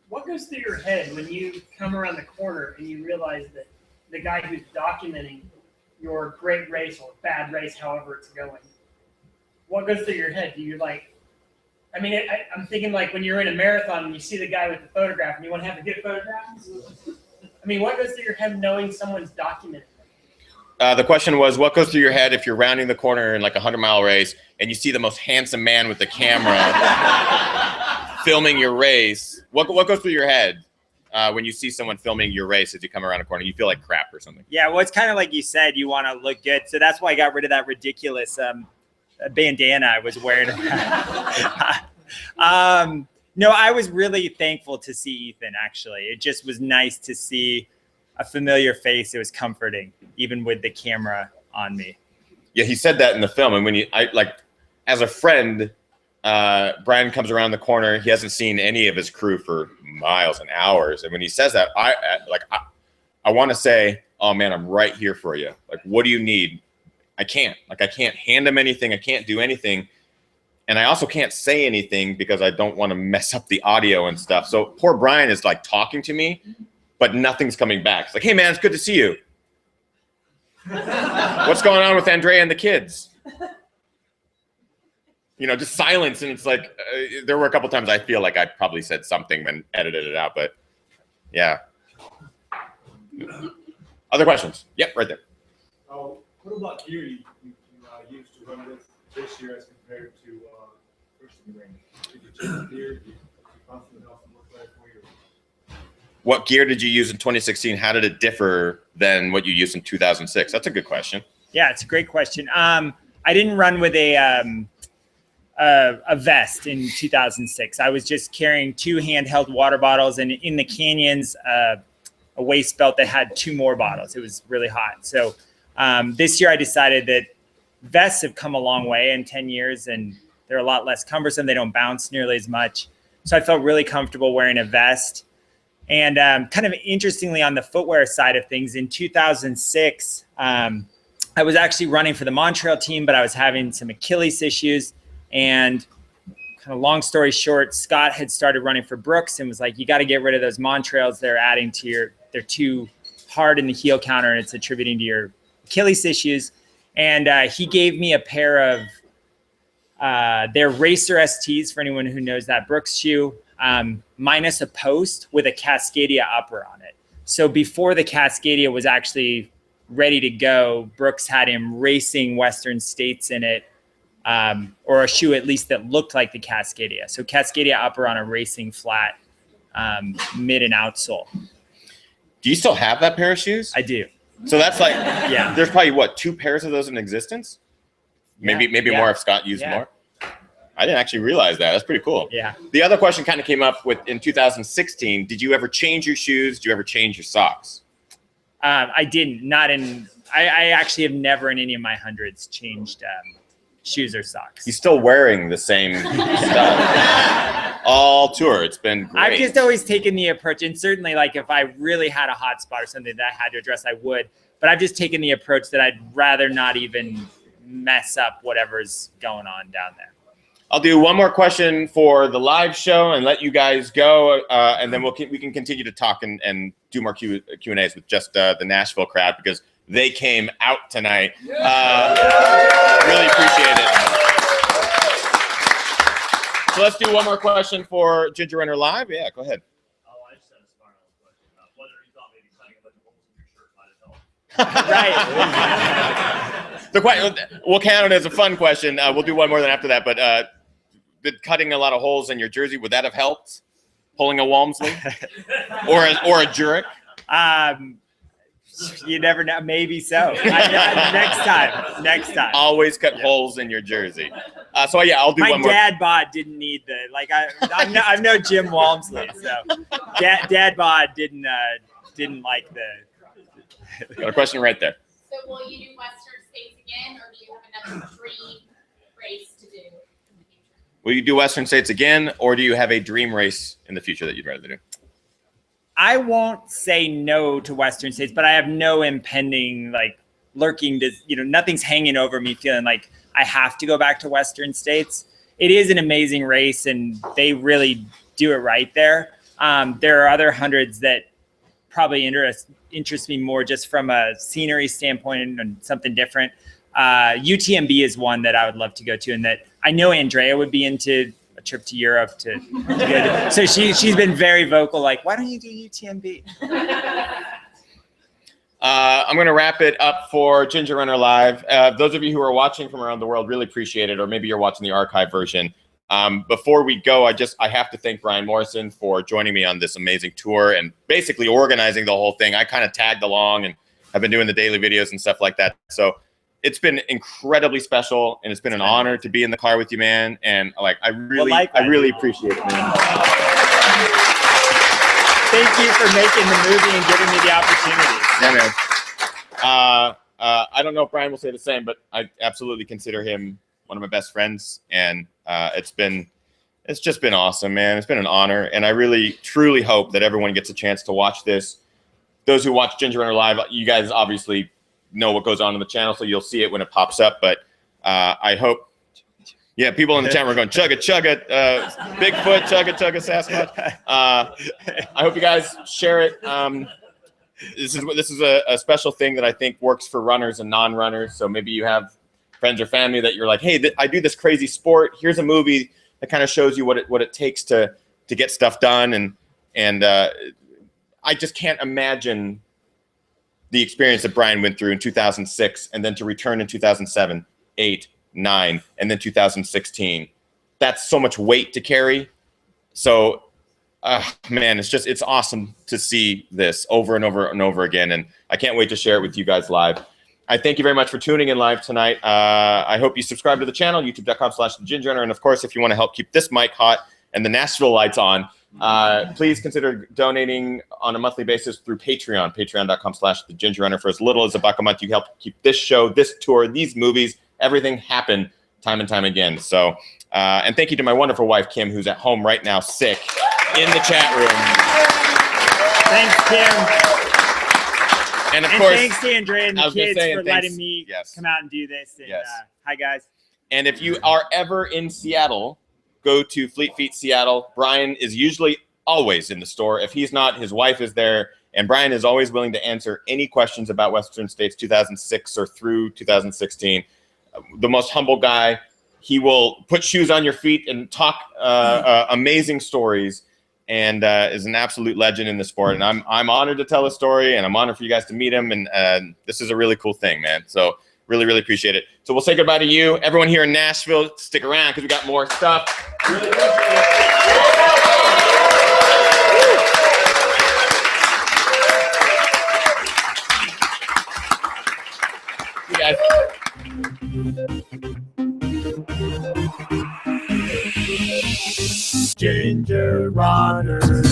What goes through your head when you come around the corner and you realize that the guy who's documenting your great race or bad race, however it's going, what goes through your head? Do you I'm thinking like when you're in a marathon and you see the guy with the photograph and you want to have a good photograph. What goes through your head knowing someone's documenting? The question was, what goes through your head if you're rounding the corner in like a 100-mile race and you see the most handsome man with the camera filming your race? What goes through your head when you see someone filming your race as you come around a corner? You feel like crap or something. Yeah, well, it's kind of like you said, you want to look good. So that's why I got rid of that ridiculous bandana I was wearing. No, I was really thankful to see Ethan, actually. It just was nice to see a familiar face. It was comforting, even with the camera on me. Yeah, he said that in the film. And as a friend, Brian comes around the corner. He hasn't seen any of his crew for miles and hours. And when he says that, I want to say, oh man, I'm right here for you. Like, what do you need? I can't hand him anything. I can't do anything. And I also can't say anything because I don't want to mess up the audio and stuff. So poor Brian is like talking to me, but nothing's coming back. It's like, hey man, it's good to see you. What's going on with Andrea and the kids? Just silence. And it's like, there were a couple times I feel like I probably said something and edited it out, but yeah. Other questions? Yep, right there. What about gear you used to run this year as compared to first in the range? Did you change gear? Did you constantly help look better for you? What gear did you use in 2016? How did it differ than what you used in 2006? That's a good question. Yeah, it's a great question. I didn't run with a vest in 2006. I was just carrying 2 handheld water bottles, and in the canyons, a waist belt that had 2 more bottles. It was really hot. So this year I decided that vests have come a long way in 10 years, and they're a lot less cumbersome. They don't bounce nearly as much. So I felt really comfortable wearing a vest. And kind of interestingly, on the footwear side of things, in 2006, I was actually running for the Montreal team, but I was having some Achilles issues. And kind of long story short, Scott had started running for Brooks and was like, you got to get rid of those Montreals. They're adding to they're too hard in the heel counter, and it's attributing to your Achilles issues. And he gave me a pair of their Racer STs, for anyone who knows that Brooks shoe. minus a post with a Cascadia upper on it. So before the Cascadia was actually ready to go, Brooks had him racing Western States in it, or a shoe at least that looked like the Cascadia. So Cascadia upper on a racing flat, mid and outsole. Do you still have that pair of shoes? I do. So that's like, Yeah. There's probably what, 2 pairs of those in existence? Maybe Yeah. more if Scott used more. I didn't actually realize that. That's pretty cool. Yeah. The other question kind of came up in 2016. Did you ever change your shoes? Did you ever change your socks? I didn't. Not in. I actually have never in any of my hundreds changed shoes or socks. He's still wearing the same stuff all tour. It's been great. I've just always taken the approach, and certainly, like if I really had a hot spot or something that I had to address, I would. But I've just taken the approach that I'd rather not even mess up whatever's going on down there. I'll do one more question for the live show and let you guys go, and then we can continue to talk and do more Q&As with just the Nashville crowd because they came out tonight. Really appreciate it. So let's do one more question for Ginger Runner Live. Yeah, go ahead. Oh, I just had a smart question about whether you thought maybe cutting a bunch of holes in your shirt might have helped. Right. We'll count it as a fun question. We'll do one more than after that, but did cutting a lot of holes in your jersey, would that have helped? Pulling a Walmsley or a Jurek? You never know. Maybe so. Next time. Always cut holes in your jersey. So yeah, I'll do My one more. My dad bod didn't need I'm no Jim Walmsley, so dad bod didn't like the. Got a question right there. So will you do Western States again, or do you have another dream race to do in the future? Will you do Western States again, or do you have a dream race in the future that you'd rather do? I won't say no to Western States, but I have no impending, lurking, nothing's hanging over me feeling like I have to go back to Western States. It is an amazing race, and they really do it right there. There are other hundreds that probably interest me more just from a scenery standpoint and something different. UTMB is one that I would love to go to, and that I know Andrea would be into a trip to Europe to go to. So she's been very vocal, like, why don't you do UTMB? I'm going to wrap it up for Ginger Runner Live. Those of you who are watching from around the world really appreciate it, or maybe you're watching the archive version. Before we go, I have to thank Brian Morrison for joining me on this amazing tour and basically organizing the whole thing. I kind of tagged along and have been doing the daily videos and stuff like that. So it's been incredibly special, and it's been an honor to be in the car with you, man. And I really appreciate it, man. Thank you for making the movie and giving me the opportunity. Yeah, man. I don't know if Brian will say the same, but I absolutely consider him one of my best friends, and it's just been awesome, man. It's been an honor, and I really, truly hope that everyone gets a chance to watch this. Those who watch Ginger Runner Live, you guys obviously know what goes on the channel, so you'll see it when it pops up. But I hope, yeah, people in the chat were going chugga chugga, Bigfoot, chugga chugga, Sasquatch. I hope you guys share it. This is a special thing that I think works for runners and non-runners. So maybe you have friends or family that you're like, hey, I do this crazy sport. Here's a movie that kind of shows you what it takes to get stuff done. And I just can't imagine the experience that Brian went through in 2006, and then to return in 2007, 8, 9, and then 2016. That's so much weight to carry. So, man, it's awesome to see this over and over and over again. And I can't wait to share it with you guys live. I thank you very much for tuning in live tonight. I hope you subscribe to the channel, youtube.com/thegingerrunner. And of course, if you want to help keep this mic hot and the Nashville lights on, please consider donating on a monthly basis through Patreon, patreon.com/thegingerrunner. For as little as $1 a month, you help keep this show, this tour, these movies, everything happen time and time again. So, and thank you to my wonderful wife, Kim, who's at home right now, sick, in the chat room. Thanks, Kim. And of course, thanks to Andrea and the kids for letting me come out and do this. And, hi, guys. And if you are ever in Seattle, go to Fleet Feet Seattle. Brian is usually always in the store. If he's not, his wife is there. And Brian is always willing to answer any questions about Western States 2006 or through 2016. The most humble guy. He will put shoes on your feet and talk amazing stories, and is an absolute legend in the sport. And I'm honored to tell his story, and I'm honored for you guys to meet him. And this is a really cool thing, man. So really, really appreciate it. So we'll say goodbye to you. Everyone here in Nashville, stick around because we got more stuff. Really appreciate it. You guys. Ginger runners.